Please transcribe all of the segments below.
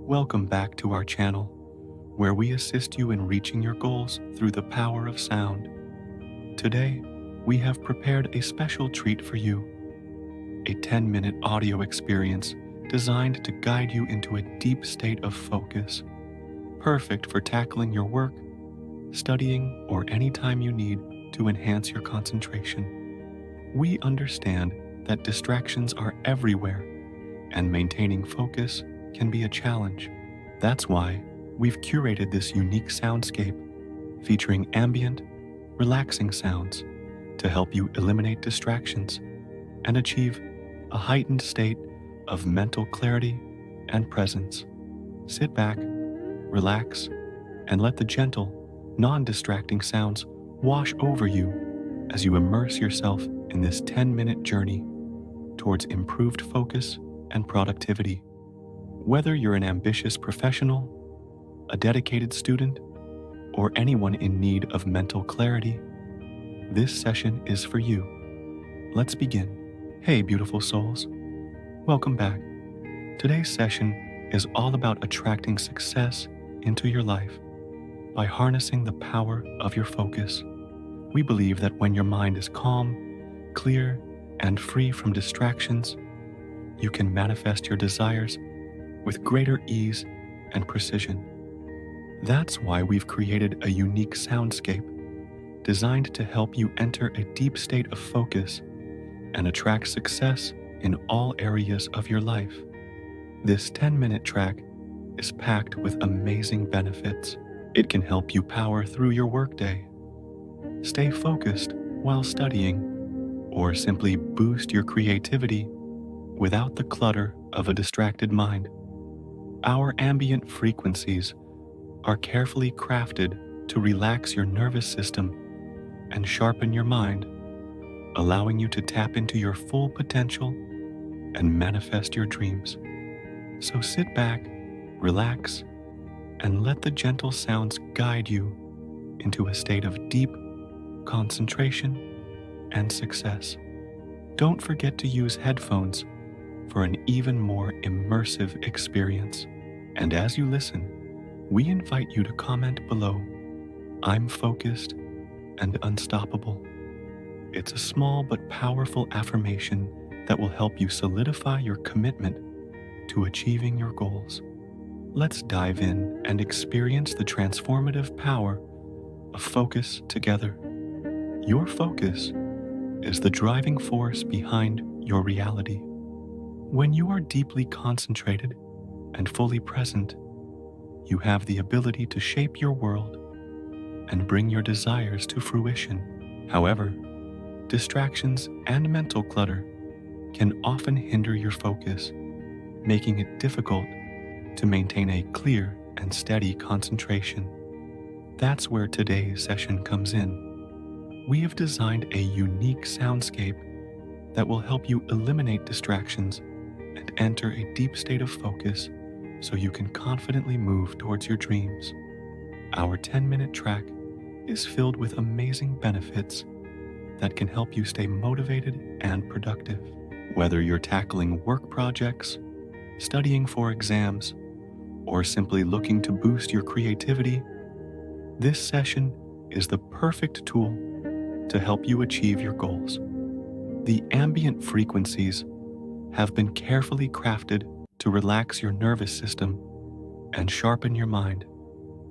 Welcome back to our channel, where we assist you in reaching your goals through the power of sound. Today, we have prepared a special treat for you, a 10-minute audio experience designed to guide you into a deep state of focus, perfect for tackling your work, studying, or any time you need to enhance your concentration. We understand that distractions are everywhere, and maintaining focus can be a challenge. That's why we've curated this unique soundscape featuring ambient, relaxing sounds to help you eliminate distractions and achieve a heightened state of mental clarity and presence. Sit back, relax, and let the gentle, non-distracting sounds wash over you as you immerse yourself in this 10-minute journey towards improved focus and productivity. Whether you're an ambitious professional, a dedicated student, or anyone in need of mental clarity, this session is for you. Let's begin. Hey, beautiful souls. Welcome back. Today's session is all about attracting success into your life by harnessing the power of your focus. We believe that when your mind is calm, clear, and free from distractions, you can manifest your desires with greater ease and precision. That's why we've created a unique soundscape designed to help you enter a deep state of focus and attract success in all areas of your life. This 10-minute track is packed with amazing benefits. It can help you power through your workday, stay focused while studying, or simply boost your creativity without the clutter of a distracted mind. Our ambient frequencies are carefully crafted to relax your nervous system and sharpen your mind, allowing you to tap into your full potential and manifest your dreams. So sit back, relax, and let the gentle sounds guide you into a state of deep concentration and success. Don't forget to use headphones for an even more immersive experience. And as you listen, we invite you to comment below, "I'm focused and unstoppable." It's a small but powerful affirmation that will help you solidify your commitment to achieving your goals. Let's dive in and experience the transformative power of focus together. Your focus is the driving force behind your reality. When you are deeply concentrated and fully present, you have the ability to shape your world and bring your desires to fruition. However, distractions and mental clutter can often hinder your focus, making it difficult to maintain a clear and steady concentration. That's where today's session comes in. We have designed a unique soundscape that will help you eliminate distractions and enter a deep state of focus so you can confidently move towards your dreams. Our 10-minute track is filled with amazing benefits that can help you stay motivated and productive. Whether you're tackling work projects, studying for exams, or simply looking to boost your creativity, this session is the perfect tool to help you achieve your goals. The ambient frequencies have been carefully crafted to relax your nervous system and sharpen your mind,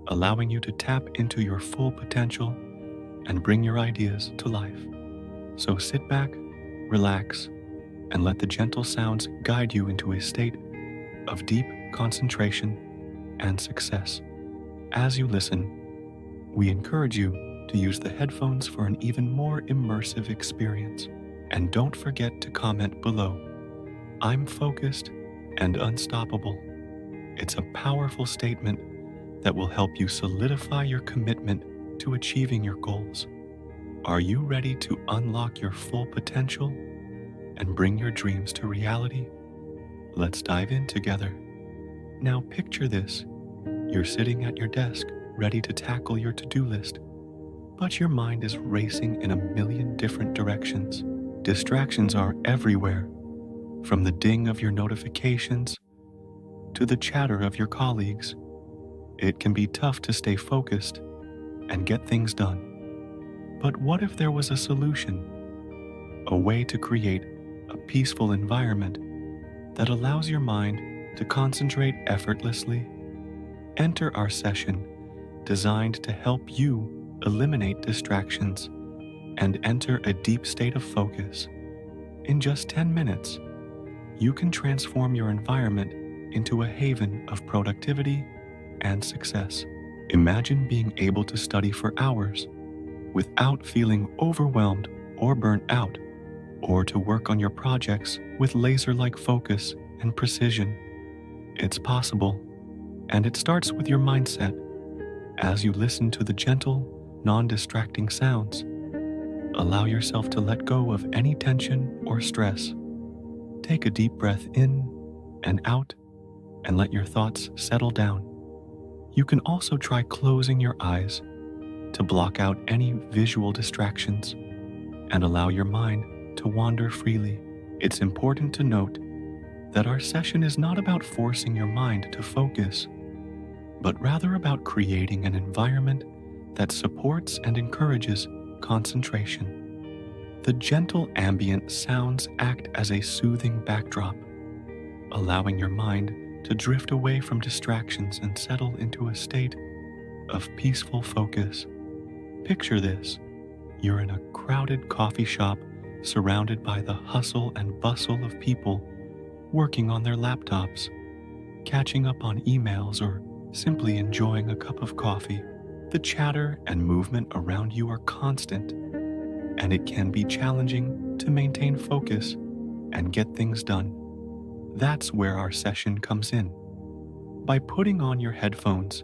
allowing you to tap into your full potential and bring your ideas to life. So sit back, relax, and let the gentle sounds guide you into a state of deep concentration and success. As you listen, we encourage you to use the headphones for an even more immersive experience. And don't forget to comment below, "I'm focused and unstoppable." It's a powerful statement that will help you solidify your commitment to achieving your goals. Are you ready to unlock your full potential and bring your dreams to reality? Let's dive in together. Now picture this. You're sitting at your desk, ready to tackle your to-do list, but your mind is racing in a million different directions. Distractions are everywhere, from the ding of your notifications to the chatter of your colleagues. It can be tough to stay focused and get things done. But what if there was a solution, a way to create a peaceful environment that allows your mind to concentrate effortlessly? Enter our session designed to help you eliminate distractions and enter a deep state of focus. In just 10 minutes, you can transform your environment into a haven of productivity and success. Imagine being able to study for hours without feeling overwhelmed or burnt out, or to work on your projects with laser-like focus and precision. It's possible, and it starts with your mindset. As you listen to the gentle, non-distracting sounds, allow yourself to let go of any tension or stress. Take a deep breath in and out and let your thoughts settle down. You can also try closing your eyes to block out any visual distractions and allow your mind to wander freely. It's important to note that our session is not about forcing your mind to focus, but rather about creating an environment that supports and encourages concentration. The gentle ambient sounds act as a soothing backdrop, allowing your mind to drift away from distractions and settle into a state of peaceful focus. Picture this. You're in a crowded coffee shop surrounded by the hustle and bustle of people working on their laptops, catching up on emails, or simply enjoying a cup of coffee. The chatter and movement around you are constant, and it can be challenging to maintain focus and get things done. That's where our session comes in. By putting on your headphones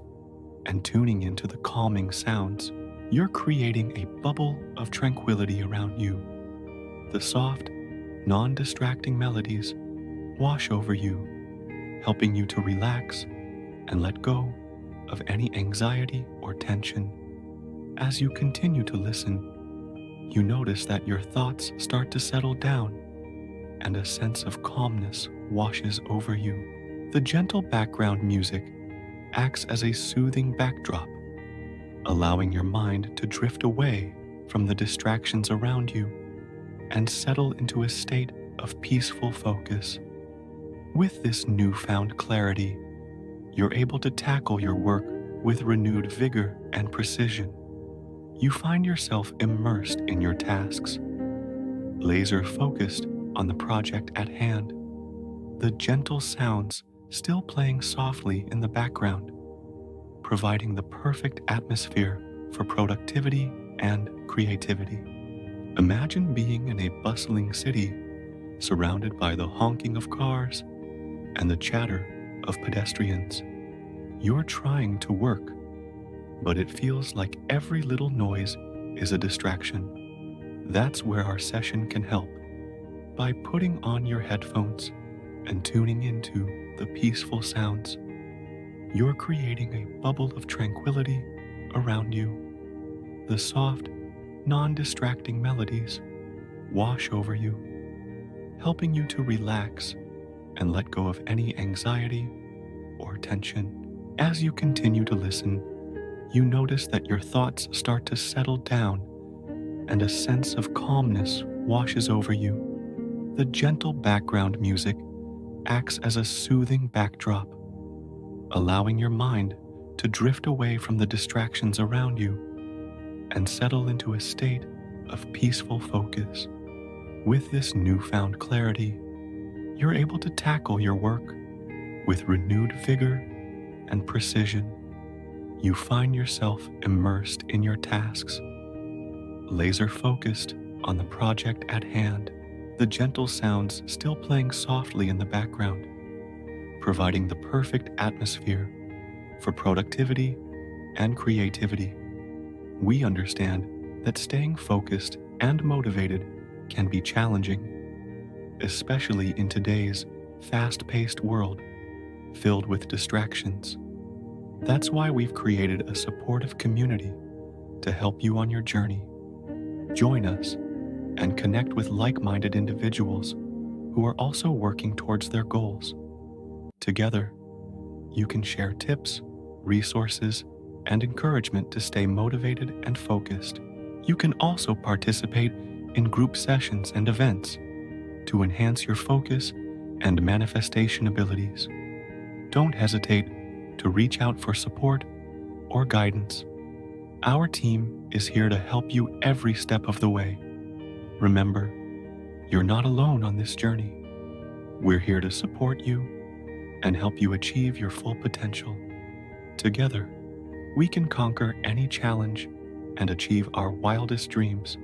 and tuning into the calming sounds, you're creating a bubble of tranquility around you. The soft, non-distracting melodies wash over you, helping you to relax and let go of any anxiety or tension. As you continue to listen, you notice that your thoughts start to settle down and a sense of calmness washes over you. The gentle background music acts as a soothing backdrop, allowing your mind to drift away from the distractions around you and settle into a state of peaceful focus. With this newfound clarity, you're able to tackle your work with renewed vigor and precision. You find yourself immersed in your tasks, laser focused on the project at hand, the gentle sounds still playing softly in the background, providing the perfect atmosphere for productivity and creativity. Imagine being in a bustling city, surrounded by the honking of cars and the chatter of pedestrians. You're trying to work, but it feels like every little noise is a distraction. That's where our session can help. By putting on your headphones and tuning into the peaceful sounds, you're creating a bubble of tranquility around you. The soft, non-distracting melodies wash over you, helping you to relax and let go of any anxiety or tension. As you continue to listen, you notice that your thoughts start to settle down and a sense of calmness washes over you. The gentle background music acts as a soothing backdrop, allowing your mind to drift away from the distractions around you and settle into a state of peaceful focus. With this newfound clarity, you're able to tackle your work with renewed vigor and precision. You find yourself immersed in your tasks, laser focused on the project at hand, the gentle sounds still playing softly in the background, providing the perfect atmosphere for productivity and creativity. We understand that staying focused and motivated can be challenging, especially in today's fast-paced world filled with distractions. That's why we've created a supportive community to help you on your journey. Join us and connect with like-minded individuals who are also working towards their goals. Together, You can share tips, resources, and encouragement to stay motivated and focused. You can also participate in group sessions and events to enhance your focus and manifestation abilities. Don't hesitate to reach out for support or guidance. Our team is here to help you every step of the way. Remember, you're not alone on this journey. We're here to support you and help you achieve your full potential. Together, we can conquer any challenge and achieve our wildest dreams.